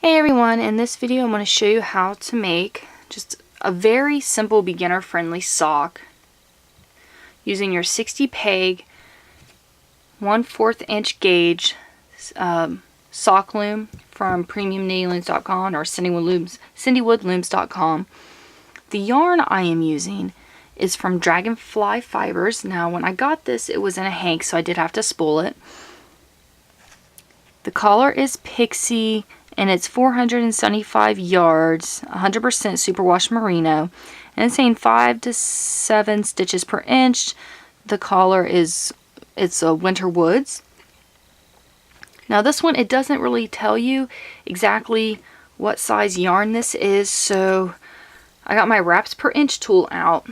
Hey everyone, in this video I'm going to show you how to make just a very simple beginner friendly sock using your 60 peg 1/4 inch gauge sock loom from premiumknittinglooms.com or cindywoodlooms.com. The yarn I am using is from Dragonfly Fibers. Now when I got this it was in a hank, so I did have to spool it. The color is Pixie and it's 475 yards, 100% superwash merino, and it's saying 5 to 7 stitches per inch. The color is, it's a winter woods. Now this one, it doesn't really tell you exactly what size yarn this is, so I got my wraps per inch tool out,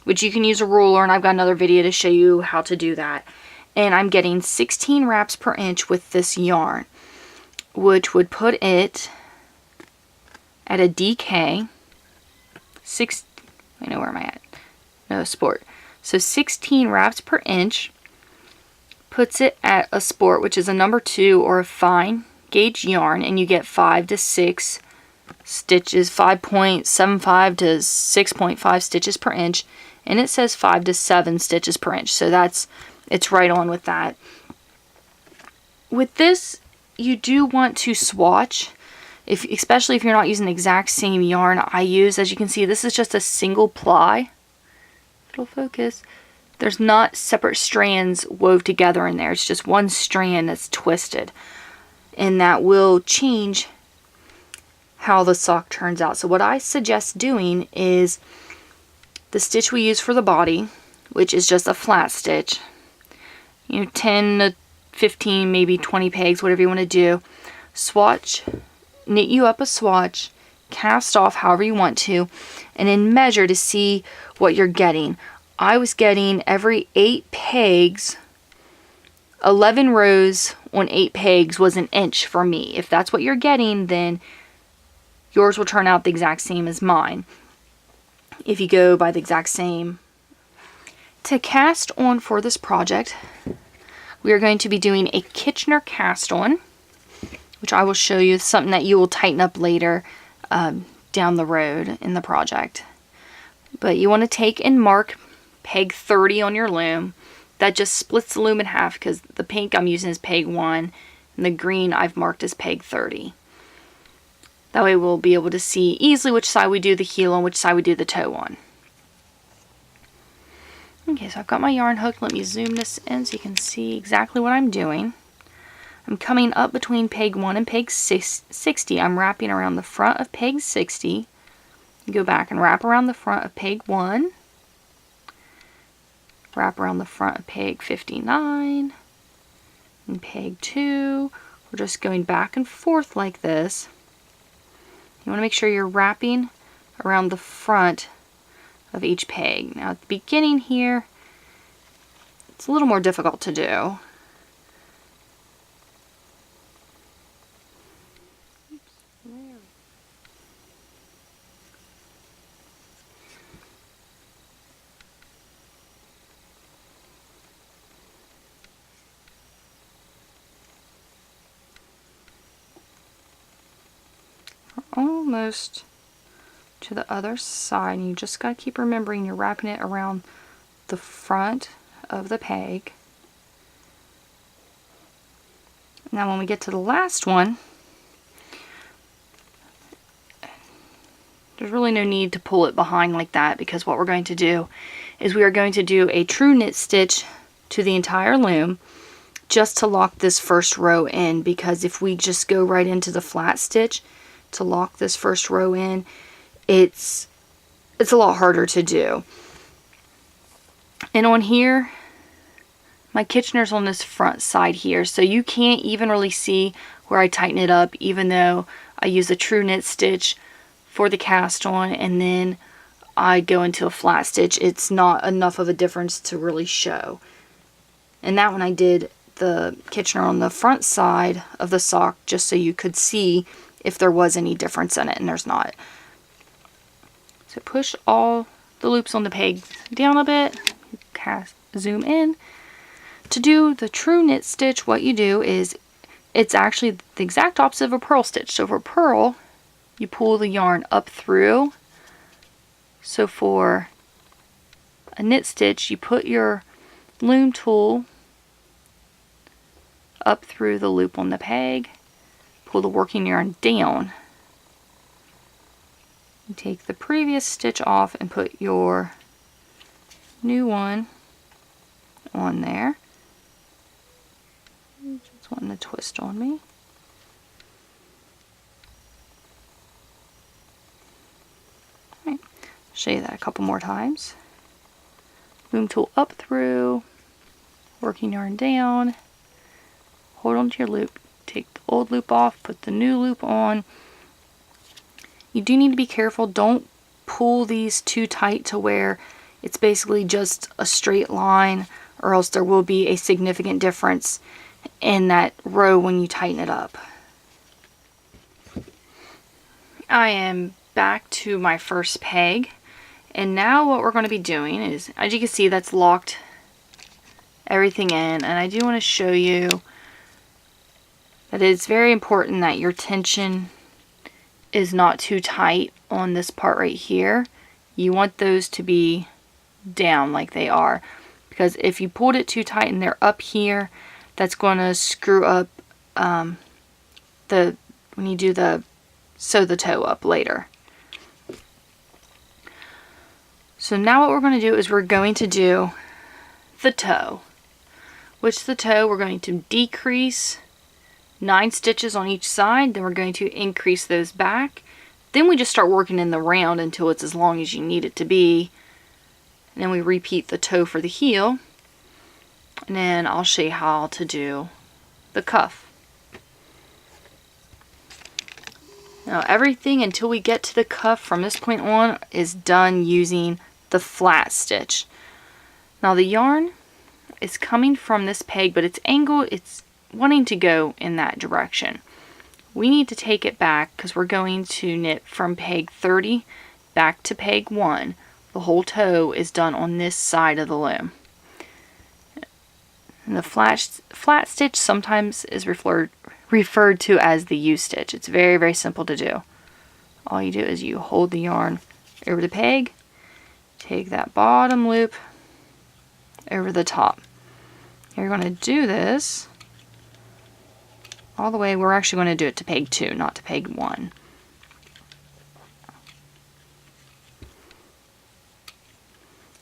which you can use a ruler, and I've got another video to show you how to do that. And I'm getting 16 wraps per inch with this yarn, which would put it at a DK, I know where am I at? No, sport. So 16 wraps per inch puts it at a sport, which is a number 2 or a fine gauge yarn, and you get 5 to 6 stitches, 5.75 to 6.5 stitches per inch, and it says 5 to 7 stitches per inch, so it's right on with that. With this, you do want to swatch, especially if you're not using the exact same yarn I use. As you can see, this is just a single ply. It'll focus. There's not separate strands wove together in there. It's just one strand that's twisted. And that will change how the sock turns out. So what I suggest doing is the stitch we use for the body, which is just a flat stitch. 10 to 15, maybe 20 pegs, whatever you want to do. Swatch, knit you up a swatch, cast off however you want to, and then measure to see what you're getting. I was getting every 8 pegs, 11 rows on 8 pegs was an inch for me. If that's what you're getting, then yours will turn out the exact same as mine, if you go by the exact same. To cast on for this project, we are going to be doing a Kitchener cast on, which I will show you. It's something that you will tighten up later down the road in the project. But you want to take and mark peg 30 on your loom. That just splits the loom in half, because the pink I'm using is peg 1 and the green I've marked as peg 30. That way we'll be able to see easily which side we do the heel on, which side we do the toe on. Okay, so I've got my yarn hooked. Let me zoom this in so you can see exactly what I'm doing. I'm coming up between peg 1 and peg 60. I'm wrapping around the front of peg 60. Go back and wrap around the front of peg 1. Wrap around the front of peg 59. And peg 2. We're just going back and forth like this. You want to make sure you're wrapping around the front of each peg. Now at the beginning here, it's a little more difficult to do. We're almost to the other side, and you just got to keep remembering you're wrapping it around the front of the peg. Now when we get to the last one, there's really no need to pull it behind like that, because what we're going to do is we are going to do a true knit stitch to the entire loom just to lock this first row in, because if we just go right into the flat stitch to lock this first row in, it's a lot harder to do. And on here, my Kitchener's on this front side here, so you can't even really see where I tighten it up, even though I use a true knit stitch for the cast on and then I go into a flat stitch. It's not enough of a difference to really show. And that one I did the Kitchener on the front side of the sock just so you could see if there was any difference in it, and there's not. So push all the loops on the peg down a bit, zoom in. To do the true knit stitch, what you do is it's actually the exact opposite of a purl stitch. So for purl, you pull the yarn up through. So for a knit stitch, you put your loom tool up through the loop on the peg, pull the working yarn down, and take the previous stitch off and put your new one on there. Just wanting to twist on me. Right. Show you that a couple more times. Loom tool up through, working yarn down, hold on to your loop, take the old loop off, put the new loop on. You do need to be careful, don't pull these too tight to where it's basically just a straight line, or else there will be a significant difference in that row when you tighten it up. I am back to my first peg, and now what we're going to be doing is, as you can see, that's locked everything in, and I do want to show you that it's very important that your tension is not too tight on this part right here. You want those to be down like they are, because if you pulled it too tight and they're up here, that's going to screw up when you do the sew the toe up later. So now what we're going to do is we're going to do the toe, which the toe we're going to decrease 9 stitches on each side, then we're going to increase those back. Then we just start working in the round until it's as long as you need it to be. And then we repeat the toe for the heel. And then I'll show you how to do the cuff. Now everything until we get to the cuff from this point on is done using the flat stitch. Now the yarn is coming from this peg, but it's angled, it's wanting to go in that direction. We need to take it back because we're going to knit from peg 30 back to peg 1. The whole toe is done on this side of the loom. And the flat stitch sometimes is referred to as the U-stitch. It's very, very simple to do. All you do is you hold the yarn over the peg, take that bottom loop over the top. You're going to do this all the way. We're actually going to do it to peg 2, not to peg 1.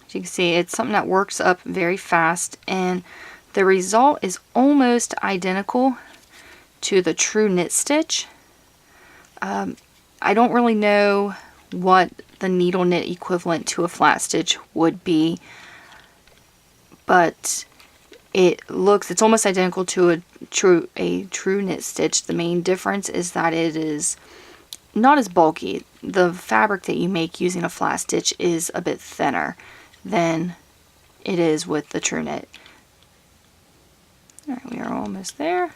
As you can see, it's something that works up very fast, and the result is almost identical to the true knit stitch. I don't really know what the needle knit equivalent to a flat stitch would be, but it's almost identical to a true knit stitch. The main difference is that it is not as bulky. The fabric that you make using a flat stitch is a bit thinner than it is with the true knit. Alright, we are almost there.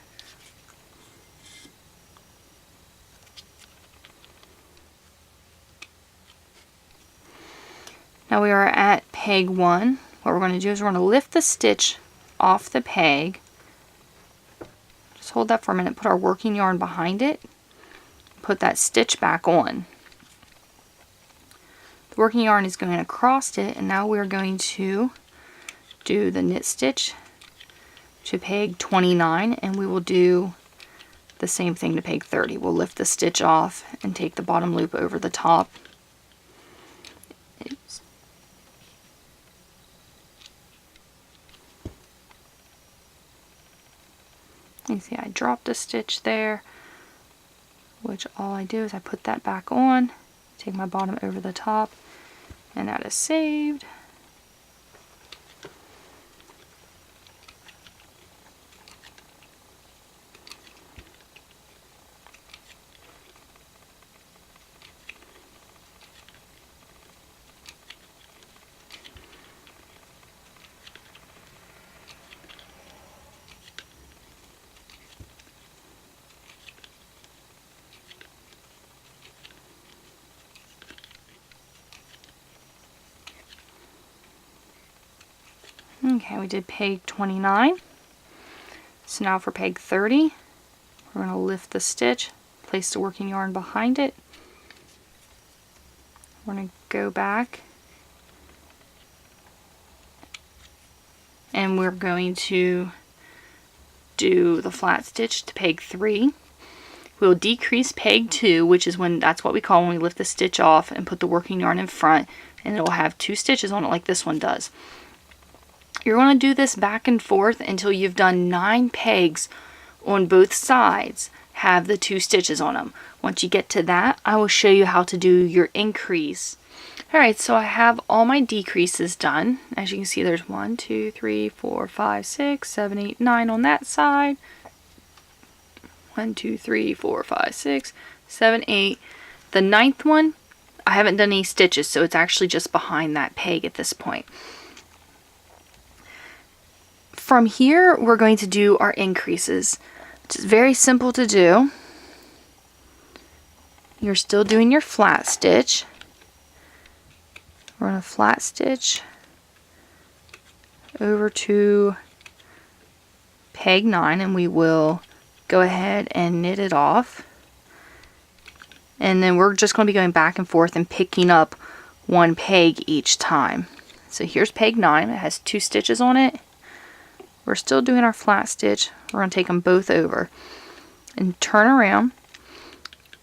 Now we are at peg 1. What we're going to do is we're going to lift the stitch off the peg. Just hold that for a minute, put our working yarn behind it, put that stitch back on. The working yarn is going across it, and now we're going to do the knit stitch to peg 29, and we will do the same thing to peg 30. We'll lift the stitch off and take the bottom loop over the top. Oops. You see I dropped a stitch there, which all I do is I put that back on, take my bottom over the top, and that is saved. Okay, we did peg 29. So now for peg 30, We're going to lift the stitch, place the working yarn behind it. We're going to go back and we're going to do the flat stitch to peg 3. We'll decrease peg 2, which is that's what we call when we lift the stitch off and put the working yarn in front, and it will have 2 stitches on it like this one does. You're going to do this back and forth until you've done 9 pegs on both sides, have the 2 stitches on them. Once you get to that, I will show you how to do your increase. Alright, so I have all my decreases done. As you can see, there's 1, 2, 3, 4, 5, 6, 7, 8, 9 on that side. 1, 2, 3, 4, 5, 6, 7, 8. The 9th one, I haven't done any stitches, so it's actually just behind that peg at this point. From here, we're going to do our increases. It's very simple to do. You're still doing your flat stitch. We're going to flat stitch over to peg 9, and we will go ahead and knit it off. And then we're just going to be going back and forth and picking up 1 peg each time. So here's peg 9. It has 2 stitches on it. We're still doing our flat stitch. We're going to take them both over and turn around.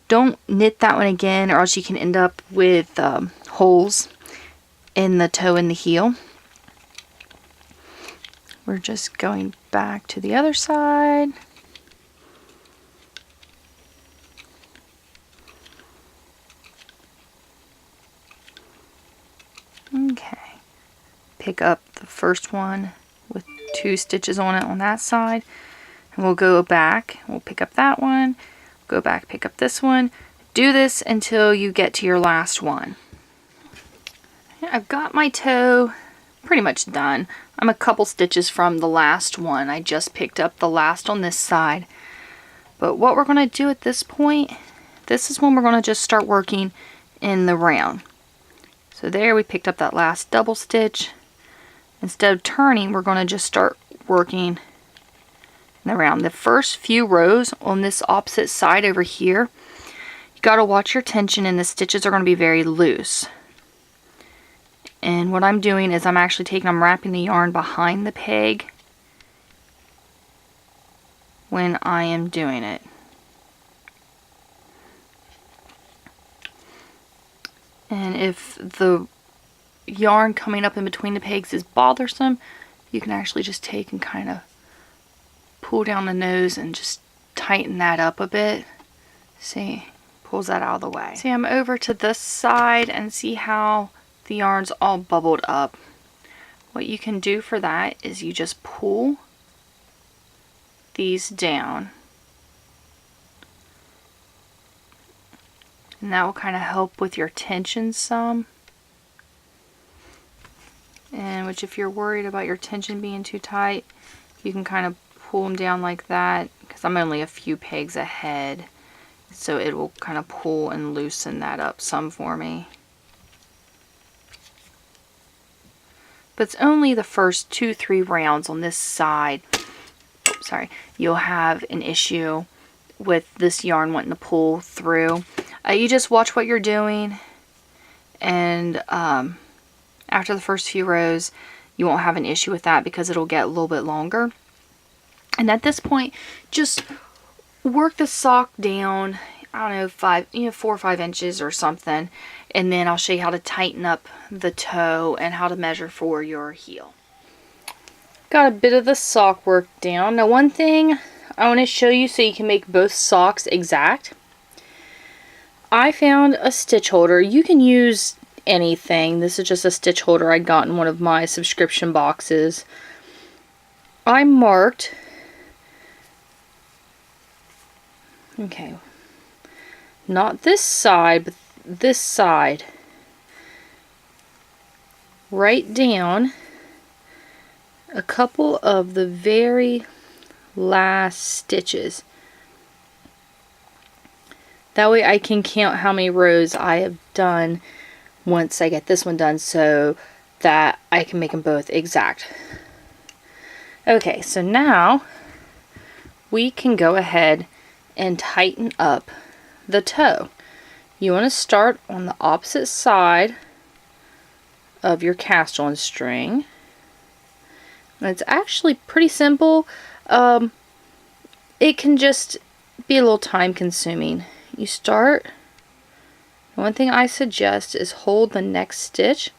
Don't knit that one again, or else you can end up with holes in the toe and the heel. We're just going back to the other side. Okay. Pick up the first one with 2 stitches on it on that side, and we'll go back. We'll pick up that one, go back, pick up this one. Do this until you get to your last one. I've got my toe pretty much done. I'm a couple stitches from the last one. I just picked up the last on this side. But what we're going to do at this point, this is when we're going to just start working in the round. So there we picked up that last double stitch. Instead of turning, we're going to just start working in the round. The first few rows on this opposite side over here, you got to watch your tension, and the stitches are going to be very loose. And what I'm doing is I'm wrapping the yarn behind the peg when I am doing it. And if the yarn coming up in between the pegs is bothersome, you can actually just take and kind of pull down the nose and just tighten that up a bit. See, pulls that out of the way. See, I'm over to this side, and see how the yarn's all bubbled up. What you can do for that is you just pull these down, and that will kind of help with your tension some. And which, if you're worried about your tension being too tight, you can kind of pull them down like that, because I'm only a few pegs ahead, so it will kind of pull and loosen that up some for me. But it's only the first 2-3 rounds on this side. Oops, sorry. You'll have an issue with this yarn wanting to pull through. You just watch what you're doing, and after the first few rows, you won't have an issue with that, because it'll get a little bit longer. And at this point, just work the sock down, I don't know, 4 or 5 inches or something, and then I'll show you how to tighten up the toe and how to measure for your heel. Got a bit of the sock work down. Now, one thing I want to show you so you can make both socks exact. I found a stitch holder. You can use anything. This is just a stitch holder I got in one of my subscription boxes. I marked, okay, not this side, but this side, right down a couple of the very last stitches. That way I can count how many rows I have done once I get this one done, so that I can make them both exact. Okay, so now we can go ahead and tighten up the toe. You want to start on the opposite side of your cast on string. And it's actually pretty simple. It can just be a little time consuming. You start, one thing I suggest is hold the next stitch,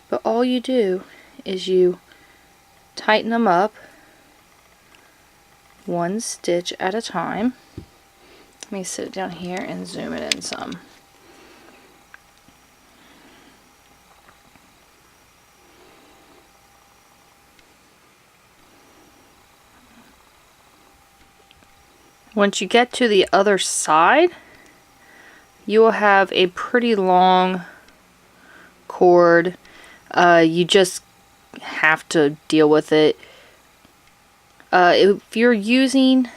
but all you do is you tighten them up one stitch at a time. Let me sit it down here and zoom it in some. Once you get to the other side, you will have a pretty long cord. You just have to deal with it. If you're using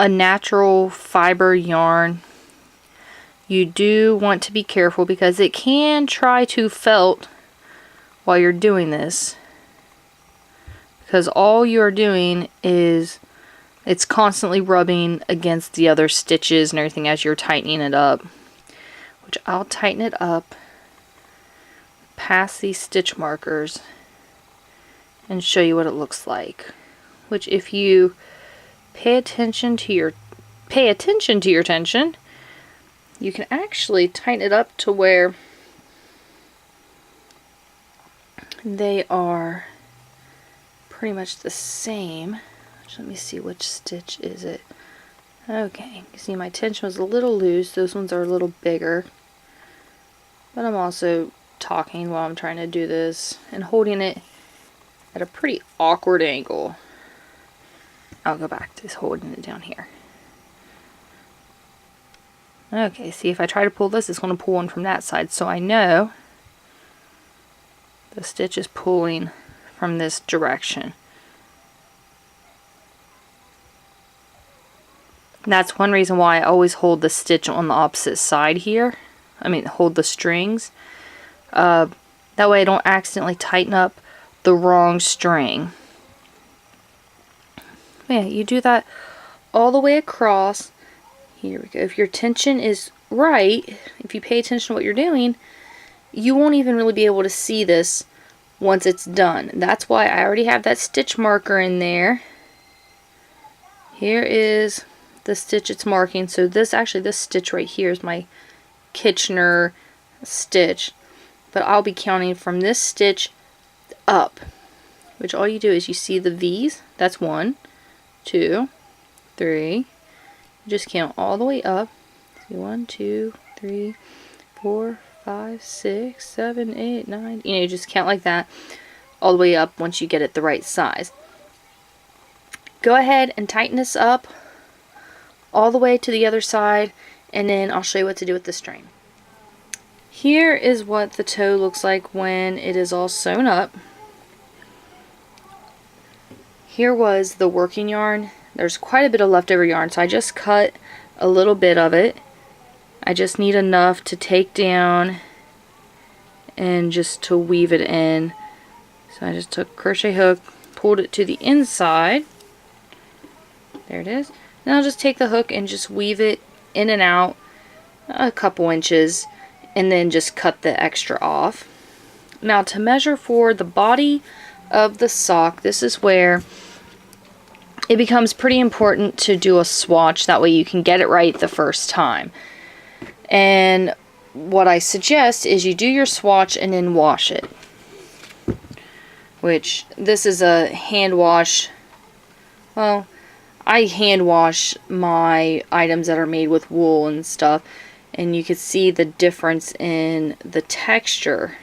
a natural fiber yarn, you do want to be careful because it can try to felt while you're doing this. Because all you're doing is it's constantly rubbing against the other stitches and everything as you're tightening it up. Which I'll tighten it up past these stitch markers and show you what it looks like. Which if you pay attention to your tension, you can actually tighten it up to where they are pretty much the same. Let me see, which stitch is it. Okay, you see my tension was a little loose. Those ones are a little bigger. But I'm also talking while I'm trying to do this and holding it at a pretty awkward angle. I'll go back to holding it down here. Okay, see, if I try to pull this, it's going to pull one from that side. So I know the stitch is pulling from this direction. That's one reason why I always hold the stitch on the opposite side here. Hold the strings. That way I don't accidentally tighten up the wrong string. Yeah, you do that all the way across. Here we go. If your tension is right, if you pay attention to what you're doing, you won't even really be able to see this once it's done. That's why I already have that stitch marker in there. Here is the stitch it's marking. So this stitch right here is my Kitchener stitch, but I'll be counting from this stitch up, which all you do is you see the V's. That's 1, 2, 3. You just count all the way up. 1, 2, 3, 4, 5, 6, 7, 8, 9. You just count like that all the way up once you get it the right size. Go ahead and tighten this up all the way to the other side, and then I'll show you what to do with the string. Here is what the toe looks like when it is all sewn up. Here was the working yarn. There's quite a bit of leftover yarn, so I just cut a little bit of it. I just need enough to take down and just to weave it in. So I just took a crochet hook, pulled it to the inside. There it is. Then I'll just take the hook and just weave it in and out a couple inches and then just cut the extra off. Now to measure for the body of the sock, this is where it becomes pretty important to do a swatch. That way you can get it right the first time. And what I suggest is you do your swatch and then wash it. Which, this is a hand wash. Well, I hand wash my items that are made with wool and stuff, and you can see the difference in the texture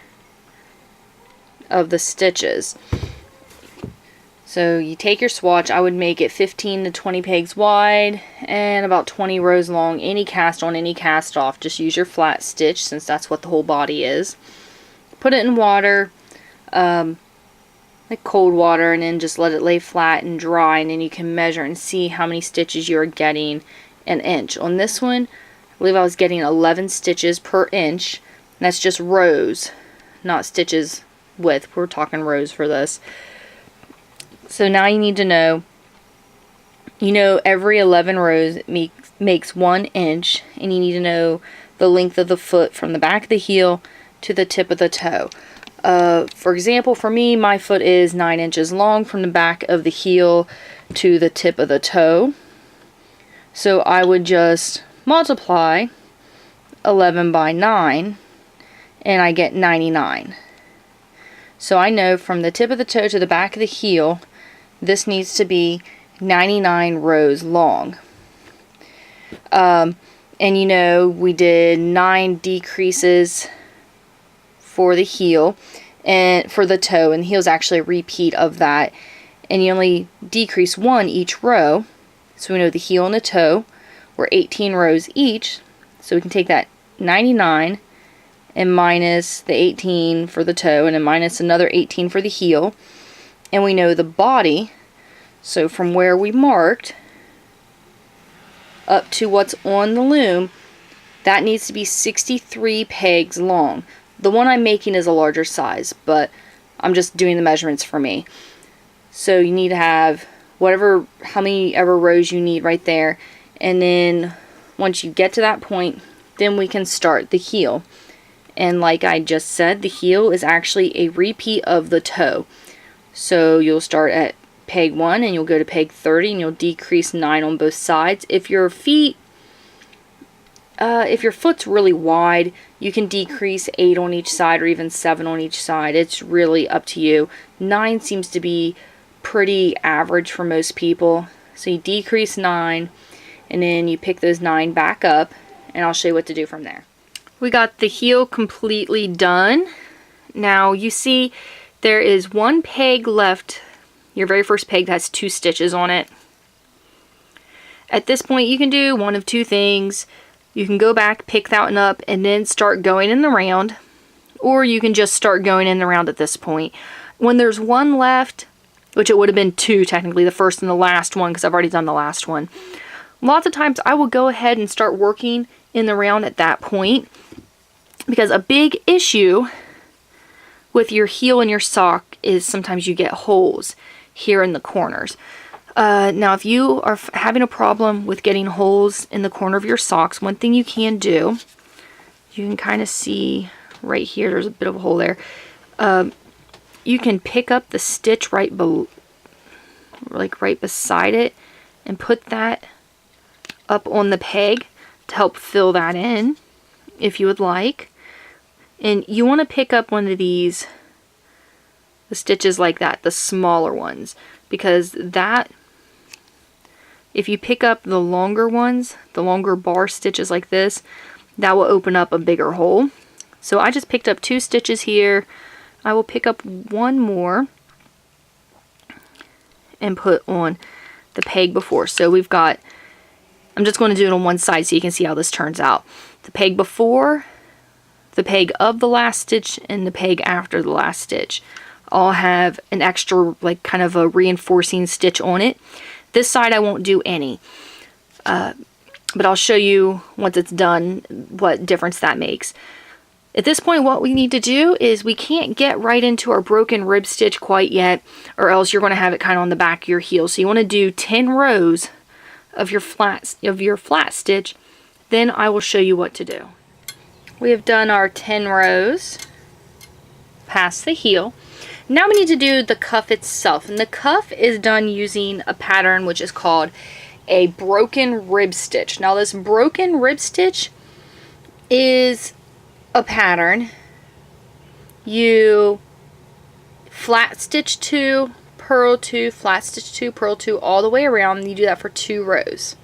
of the stitches. So you take your swatch. I would make it 15 to 20 pegs wide and about 20 rows long. Any cast on, any cast off. Just use your flat stitch since that's what the whole body is. Put it in water, like cold water, and then just let it lay flat and dry, and then you can measure and see how many stitches you are getting an inch. On this one, I believe I was getting 11 stitches per inch, and that's just rows, not stitches width. We're talking rows for this. So now you need to know You know, every 11 rows makes 1 inch, and you need to know the length of the foot from the back of the heel to the tip of the toe. For example, for me, my foot is 9 inches long from the back of the heel to the tip of the toe. So I would just multiply 11 by 9, and I get 99. So I know from the tip of the toe to the back of the heel, this needs to be 99 rows long. And you know, we did 9 decreases for the heel and for the toe, and the heel is actually a repeat of that, and you only decrease 1 each row. So we know the heel and the toe were 18 rows each, so we can take that 99 and minus the 18 for the toe, and then minus another 18 for the heel, and we know the body. So from where we marked up to what's on the loom, that needs to be 63 pegs long. The one I'm making is a larger size, but I'm just doing the measurements for me. So you need to have how many ever rows you need right there, and then once you get to that point, then we can start the heel. And like I just said, the heel is actually a repeat of the toe. So you'll start at peg 1 and you'll go to peg 30, and you'll decrease 9 on both sides. If your foot's really wide, you can decrease 8 on each side or even 7 on each side. It's really up to you. 9 seems to be pretty average for most people. So you decrease 9, and then you pick those 9 back up, and I'll show you what to do from there. We got the heel completely done. Now you see there is 1 peg left, your very first peg that has 2 stitches on it. At this point you can do one of 2 things. You can go back, pick that one up, and then start going in the round, or you can just start going in the round at this point. When there's 1 left, which it would have been 2 technically, the first and the last one, because I've already done the last one. Lots of times I will go ahead and start working in the round at that point, because a big issue with your heel and your sock is sometimes you get holes here in the corners. Now if you are having a problem with getting holes in the corner of your socks, one thing you can do, you can kind of see right here, there's a bit of a hole there. You can pick up the stitch right beside it and put that up on the peg to help fill that in if you would like. And you want to pick up one of the stitches like that, the smaller ones, because that, if you pick up the longer ones, the longer bar stitches like this, that will open up a bigger hole. So I just picked up 2 stitches here. I will pick up 1 more and put on the peg before. So we've got, I'm just going to do it on one side so you can see how this turns out. The peg before, the peg of the last stitch, and the peg after the last stitch all have an extra, like, kind of a reinforcing stitch on it. This side I won't do any, but I'll show you once it's done what difference that makes. At this point, what we need to do is we can't get right into our broken rib stitch quite yet, or else you're going to have it kind of on the back of your heel. So you want to do 10 rows of your flat stitch. Then I will show you what to do. We have done our 10 rows past the heel. Now we need to do the cuff itself, and the cuff is done using a pattern which is called a broken rib stitch. Now this broken rib stitch is a pattern. You flat stitch 2, purl 2, flat stitch 2, purl 2 all the way around, and you do that for 2 rows.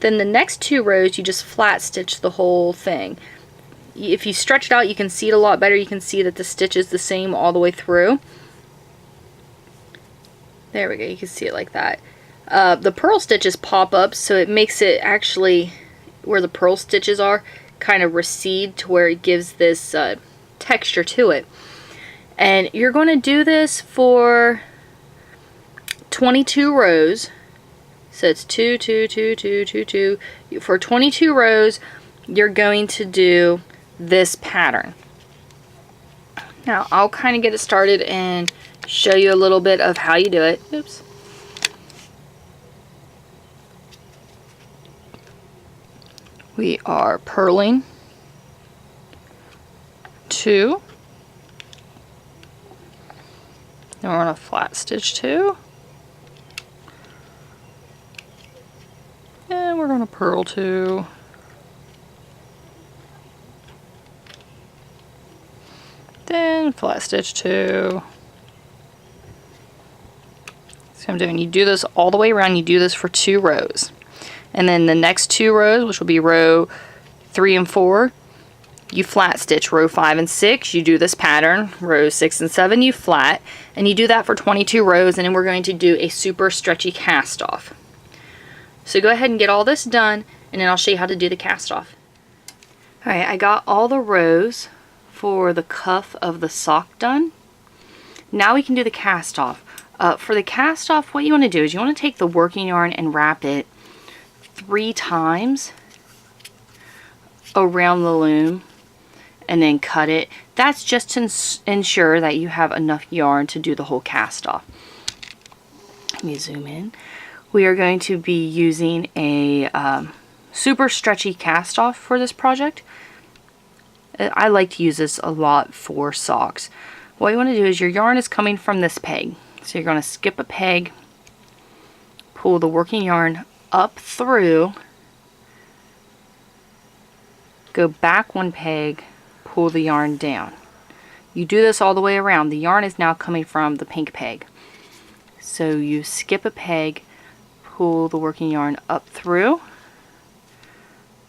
Then the next 2 rows you just flat stitch the whole thing. If you stretch it out, you can see it a lot better. You can see that the stitch is the same all the way through. There we go, you can see it like that. The purl stitches pop up, so it makes it actually, where the purl stitches are, kind of recede to where it gives this texture to it. And you're going to do this for 22 rows. So it's 2, 2, 2, 2, 2, 2. For 22 rows, you're going to do this pattern. Now I'll kind of get it started and show you a little bit of how you do it. Oops. We are purling 2. Then we're going to flat stitch 2. And we're going to purl 2. Then flat stitch 2. So I'm doing, you do this all the way around, you do this for 2 rows. And then the next 2 rows, which will be row 3 and 4, you flat stitch. Row 5 and 6, you do this pattern. Row 6 and 7, you flat. And you do that for 22 rows, and then we're going to do a super stretchy cast off. So go ahead and get all this done, and then I'll show you how to do the cast off. Alright, I got all the rows for the cuff of the sock done. Now we can do the cast off. For the cast off, what you want to do is you want to take the working yarn and wrap it 3 times around the loom and then cut it. That's just to ensure that you have enough yarn to do the whole cast off. Let me zoom in. We are going to be using a super stretchy cast off for this project. I like to use this a lot for socks. What you want to do is your yarn is coming from this peg. So you're going to skip a peg, pull the working yarn up through, go back 1 peg, pull the yarn down. You do this all the way around. The yarn is now coming from the pink peg. So you skip a peg, pull the working yarn up through,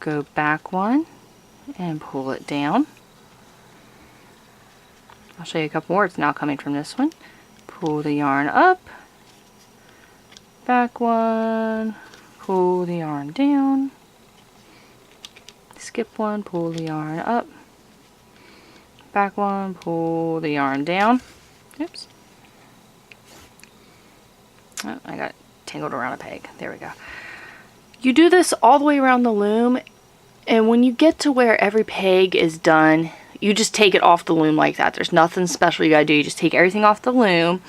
go back 1, and pull it down. I'll show you a couple more. It's now coming from this one. Pull the yarn up, back 1, pull the yarn down, skip 1, pull the yarn up, back 1, pull the yarn down. Oops. Oh, I got tangled around a peg. There we go. You do this all the way around the loom, and when you get to where every peg is done, you just take it off the loom like that. There's nothing special you gotta do. You just take everything off the loom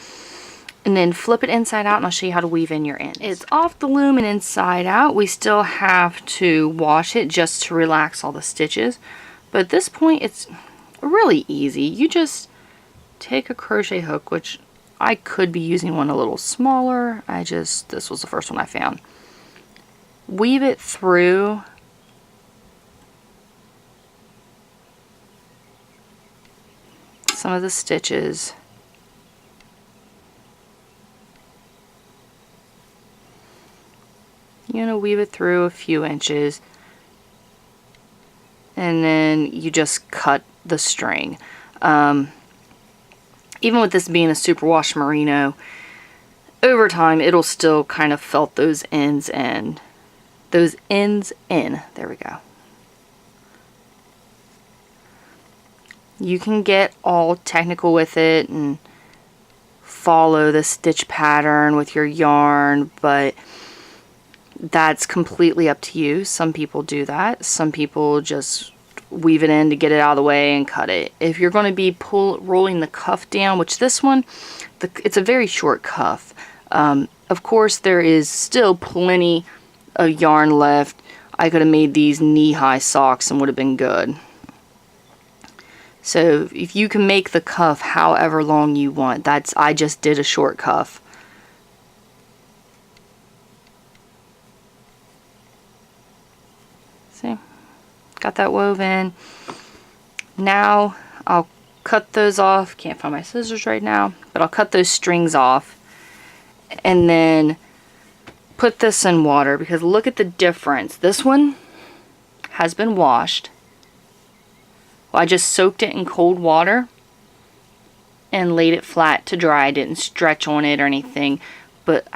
and then flip it inside out, and I'll show you how to weave in your ends. It's off the loom and inside out. We still have to wash it just to relax all the stitches. But at this point, it's really easy. You just take a crochet hook, which I could be using one a little smaller. This was the first one I found. Weave it through some of the stitches. You're going to weave it through a few inches, and then you just cut the string. Even with this being a superwash merino, over time it'll still kind of felt those ends in. There we go. You can get all technical with it and follow the stitch pattern with your yarn, but that's completely up to you. Some people do that. Some people just weave it in to get it out of the way and cut it. If you're going to be rolling the cuff down, which this one, it's a very short cuff. Of course, there is still plenty of yarn left. I could have made these knee-high socks and would have been good. So if you can make the cuff however long you want, I just did a short cuff. See, got that woven. Now I'll cut those off. Can't find my scissors right now, but I'll cut those strings off and then put this in water, because look at the difference. This one has been washed. Well, I just soaked it in cold water and laid it flat to dry. I didn't stretch on it or anything, but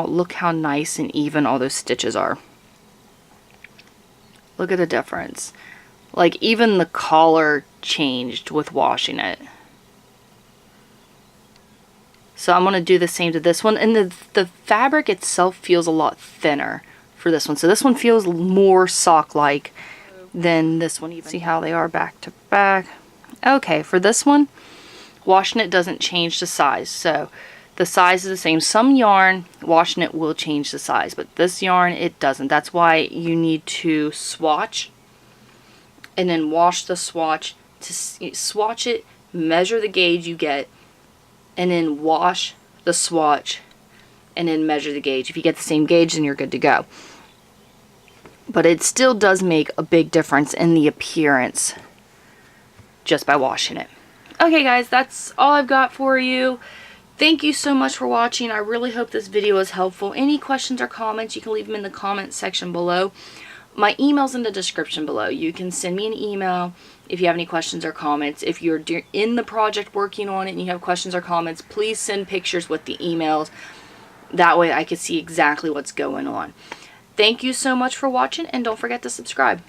look how nice and even all those stitches are. Look at the difference. Like, even the collar changed with washing it. So I'm going to do the same to this one. And the fabric itself feels a lot thinner for this one. So this one feels more sock-like than this one even. See how they are back to back. Okay, for this one, washing it doesn't change the size. So The size is the same. Some yarn, washing it will change the size, but this yarn, it doesn't. That's why you need to swatch and then wash the swatch. To swatch it, measure the gauge you get, and then wash the swatch and then measure the gauge. If you get the same gauge, then you're good to go. But it still does make a big difference in the appearance just by washing it. Okay guys, that's all I've got for you. Thank you so much for watching. I really hope this video was helpful. Any questions or comments, you can leave them in the comments section below. My email's in the description below. You can send me an email if you have any questions or comments. If you're in the project working on it and you have questions or comments, please send pictures with the emails. That way I can see exactly what's going on. Thank you so much for watching, and don't forget to subscribe.